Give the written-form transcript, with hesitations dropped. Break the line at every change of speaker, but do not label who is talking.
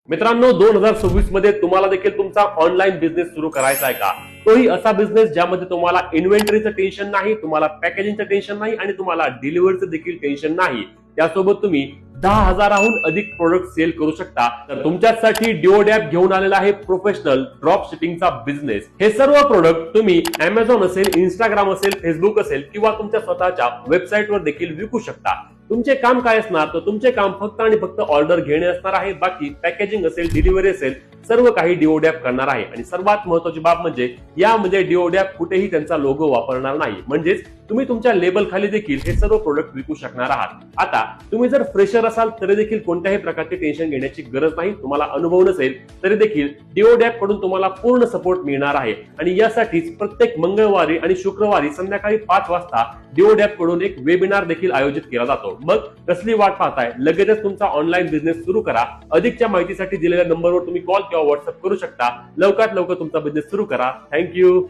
मित्रांनो, 2026 मध्ये तुम्हाला देखील तुमचा ऑनलाईन बिझनेस सुरू करायचा आहे का? तोही असा बिझनेस ज्यामध्ये तुम्हाला इन्व्हेंटरीचं टेन्शन नाही, तुम्हाला पॅकेजिंगचं टेन्शन नाही आणि तुम्हाला डिलिव्हरीचं देखील टेन्शन नाही. त्यासोबत तुम्ही 10,000हून अधिक प्रोडक्ट सेल करू शकता. तर तुमच्यासाठी डिओडॅप घेऊन आलेला आहे प्रोफेशनल ड्रॉप शिपिंगचा बिझनेस. हे सर्व प्रोडक्ट तुम्ही Amazon असेल, इंस्टाग्राम असेल, फेसबुक असेल किंवा तुमच्या स्वतःच्या वेबसाईटवर देखील विकू शकता. तुमचे काम काय असणार? तर तुमचे काम फक्त आणि फक्त ऑर्डर घेणे असणार आहे. बाकी पॅकेजिंग असेल, डिलिव्हरी असेल, सर्व काही डिओडॅप करणार आहे. आणि सर्वात महत्त्वाची बाब म्हणजे यामध्ये डिओडॅप कुठेही त्यांचा लोगो वापरणार नाही. म्हणजेच तुम्ही तुमच्या लेबल खाली देखील हे सर्व प्रोडक्ट विकू शकणार आहात. आता तुम्ही जर फ्रेशर असाल तरी देखील कोणत्याही प्रकारचे टेन्शन घेण्याची गरज नाही. तुम्हाला अनुभव नसेल तरी देखील डिओडॅप कडून तुम्हाला पूर्ण सपोर्ट मिळणार आहे. आणि यासाठीच प्रत्येक मंगळवारी आणि शुक्रवारी संध्याकाळी 5 वाजता डिओडॅप कडून एक वेबिनार देखील आयोजित केला जातो. मग कसली वाट पाहताय? लगेचच तुमचा ऑनलाईन बिझनेस सुरू करा. अधिकच्या माहितीसाठी दिलेल्या नंबरवर तुम्ही कॉल किंवा व्हॉट्सअप करू शकता. लवकरात लवकर तुमचा बिझनेस सुरू करा. थँक्यू.